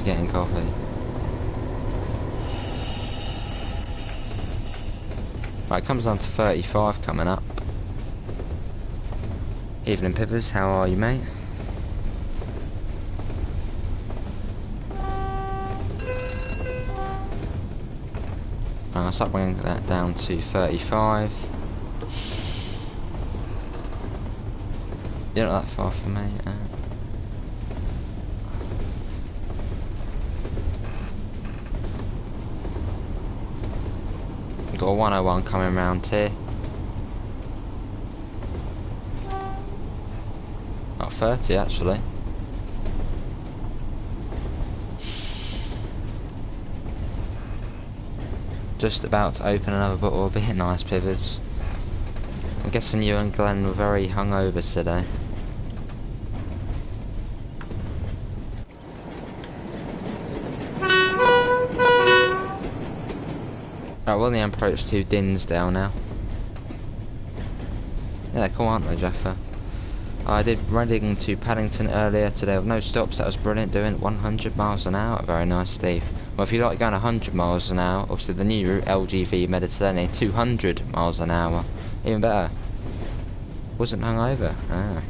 Getting coffee. Right, it comes down to 35 coming up. Evening Pivers, how are you, mate? I'll start bringing that down to 35. You're not that far from me. Got a 101 coming round here. Not 30 actually. Just about to open another bottle of beer, nice Pivers. I'm guessing you and Glenn were very hungover today. Right, we're on the approach to Dinsdale now. Yeah, they're cool, aren't they, Jaffa? I did Reading to Paddington earlier today with no stops. That was brilliant, doing 100 miles an hour. Very nice, Steve. Well, if you like going 100 miles an hour, obviously the new route, LGV Mediterranean, 200 miles an hour. Even better. Wasn't hungover. Ah.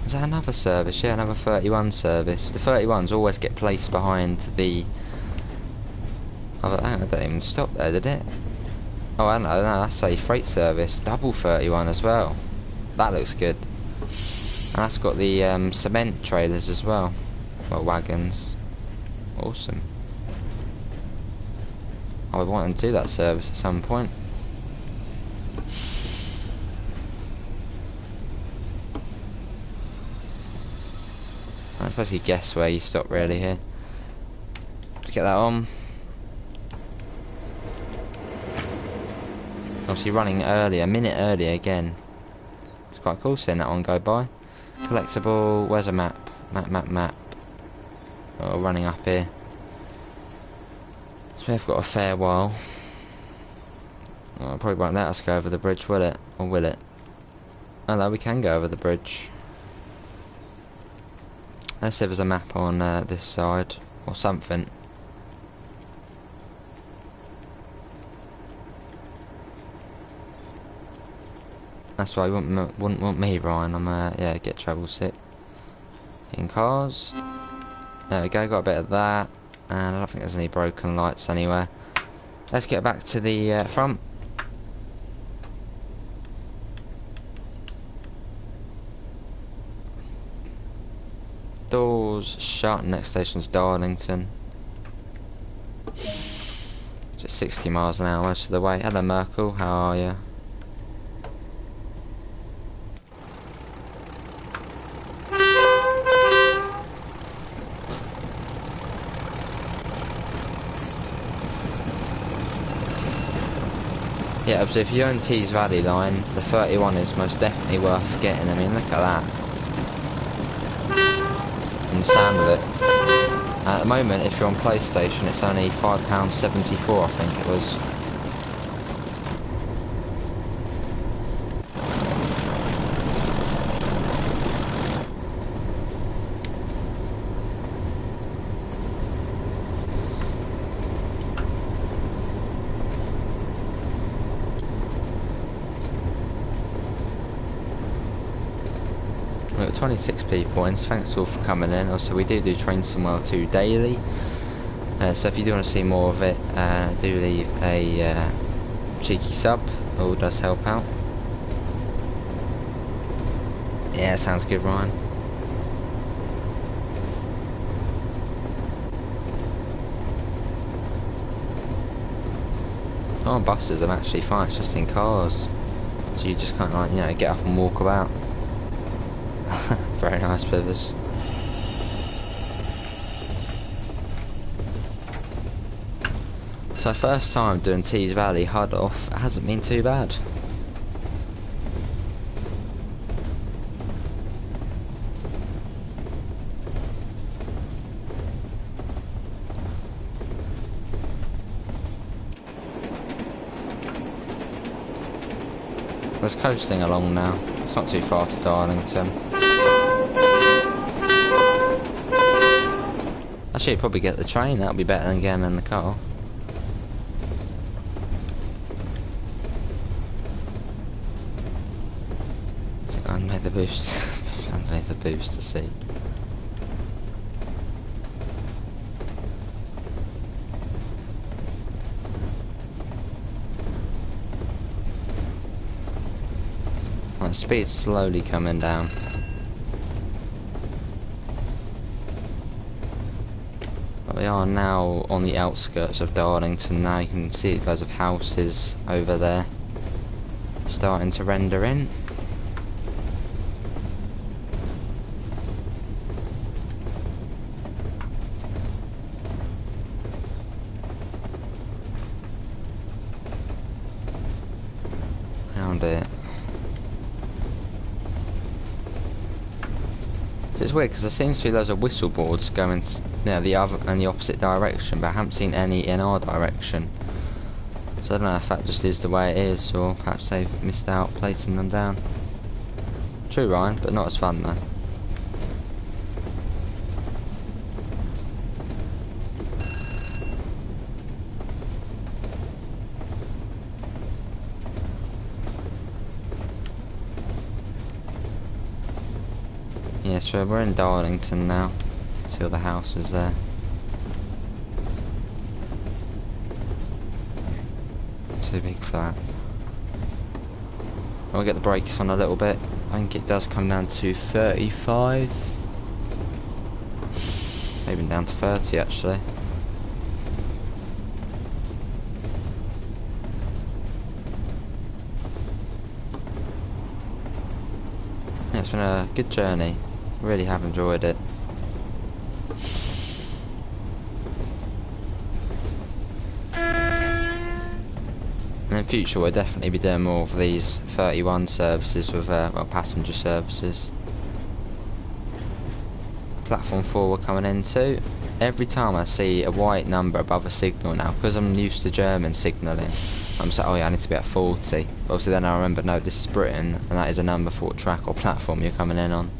Is that another service? Yeah, another 31 service. The 31s always get placed behind the... Oh, I didn't even stop there, did it? Oh, I don't know, that's a freight service. Double 31 as well. That looks good. And that's got the cement trailers as well. Well, wagons. Awesome. I would want them to do that service at some point. I suppose you guess where you stop really here. Let's get that on. Obviously running early, a minute early again. It's quite cool seeing that one go by. Collectible, where's a map? Map. Oh, running up here. So we've got a fair while. Oh, it probably won't let us go over the bridge, will it? Or will it? Oh no, we can go over the bridge. Let's see if there's a map on this side, or something. That's why you wouldn't want me, Ryan. I'm yeah, get travel sick. In cars. There we go, got a bit of that. And I don't think there's any broken lights anywhere. Let's get back to the front. Doors shut. Next station's Darlington. Just 60 miles an hour most of the way. Hello Merkel, how are you? Yeah, so if you're in Tees Valley line, the 31 is most definitely worth getting. I mean, look at that. And the sound of it. At the moment, if you're on PlayStation, it's only £5.74, I think it was. We've got 26 people in, so thanks all for coming in. Also, we do Train Somewhere 2 daily, so if you do want to see more of it, do leave a cheeky sub, all does help out. Yeah, sounds good, Ryan. Oh, buses are actually fine, it's just in cars, so you just can't, like, you know, get up and walk about. Very nice, Bivers. So first time doing Tees Valley HUD off, it hasn't been too bad. We're just coasting along now, it's not too far to Darlington. Actually, you'd probably get the train, that'll be better than getting in the car. Underneath the boost, underneath the booster seat. Right, speed's slowly coming down. We are now on the outskirts of Darlington. Now you can see loads of houses over there starting to render in. Found it. It's weird because there seems to be loads of whistle boards going the other and the opposite direction, but I haven't seen any in our direction. So I don't know if that just is the way it is, or perhaps they've missed out placing them down. True, Ryan, but not as fun though. Yeah, so we're in Darlington now. See all the houses there. Too big for that. I'll get the brakes on a little bit. I think it does come down to 35. Maybe down to 30 actually. Yeah, it's been a good journey. Really have enjoyed it. In the future we'll definitely be doing more of these 31 services with well, passenger services. Platform 4 we're coming into. Every time I see a white number above a signal now, because I'm used to German signalling, I'm saying, oh yeah, I need to be at 40. But obviously then I remember, no, this is Britain, and that is a number for what track or platform you're coming in on.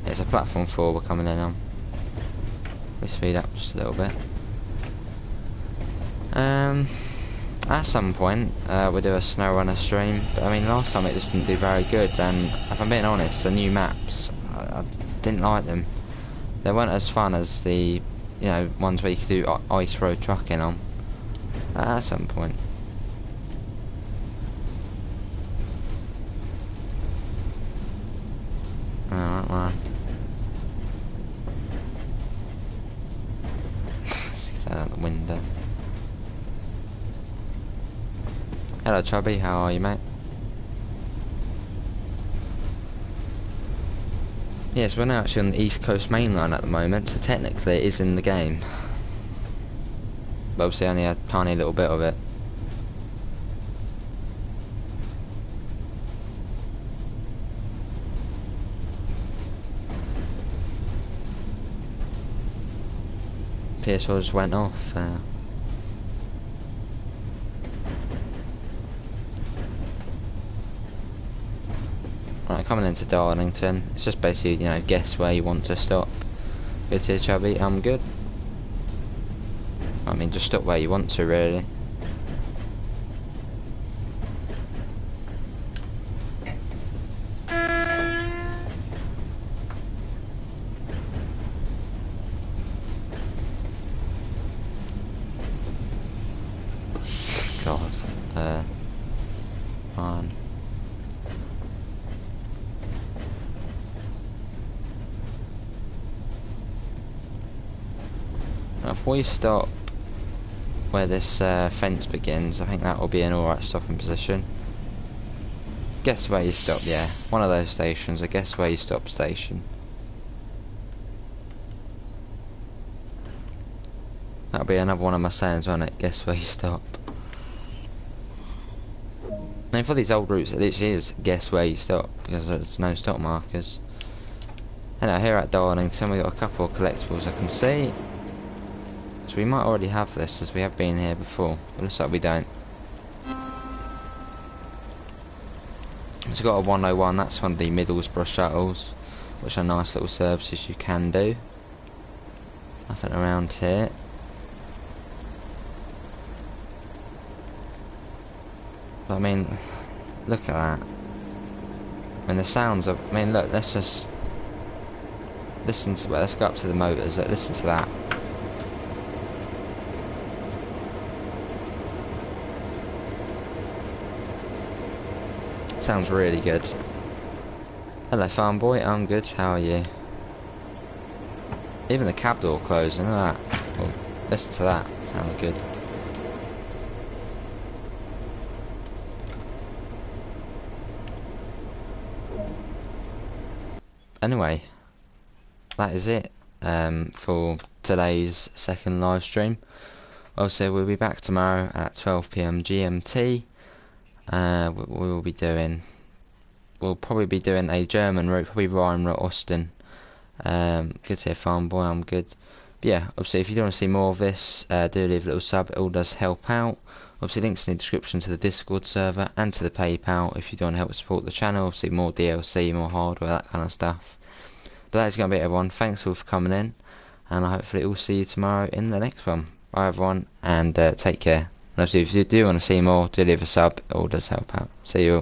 It's a platform 4 we're coming in on. We speed up just a little bit. At some point, we'll do a SnowRunner stream, but I mean last time it just didn't do very good, and if I'm being honest, the new maps, I didn't like them. They weren't as fun as the, you know, ones where you could do ice road trucking on. At some point. Alright, well. the window. Hello Chubby, how are you mate? Yes, we're now actually on the East Coast main line at the moment, so technically it is in the game. But obviously only a tiny little bit of it. PS4 just went off. Right, coming into Darlington. It's just basically, you know, guess where you want to stop. Good here, Chubby. I'm good. I mean, just stop where you want to, really. God. On. Now, if we stop where this fence begins, I think that will be an alright stopping position. Guess where you stop, yeah. One of those stations, a guess where you stop station. That'll be another one of my sayings, won't it? Guess where you stop. And for these old routes, it literally is guess where you stop, because there's no stop markers. And now here at Darlington, we've got a couple of collectibles I can see. So we might already have this, as we have been here before. But looks like we don't. So we've got a 101, that's one of the Middlesbrough shuttles, which are nice little services you can do. Nothing around here. But I mean, look at that. I mean, the sounds of, I mean, look, let's just listen to, well, let's go up to the motors, listen to that. Sounds really good. Hello farm boy, I'm good, how are you? Even the cab door closing, look at that. Oh, listen to that, sounds good. Anyway, that is it for today's second live stream. Also, we'll be back tomorrow at 12 PM GMT. We'll probably be doing a German route, probably Ryan route Austin. Good to hear farm boy, I'm good. But yeah, obviously if you do want to see more of this, do leave a little sub, it all does help out. Obviously links in the description to the Discord server and to the PayPal if you do want to help support the channel. Obviously more DLC, more hardware, that kind of stuff. But that is going to be it everyone, thanks all for coming in, and I hopefully will see you tomorrow in the next one. Bye everyone, and take care. And obviously if you do want to see more, do leave a sub, it all does help out. See you all.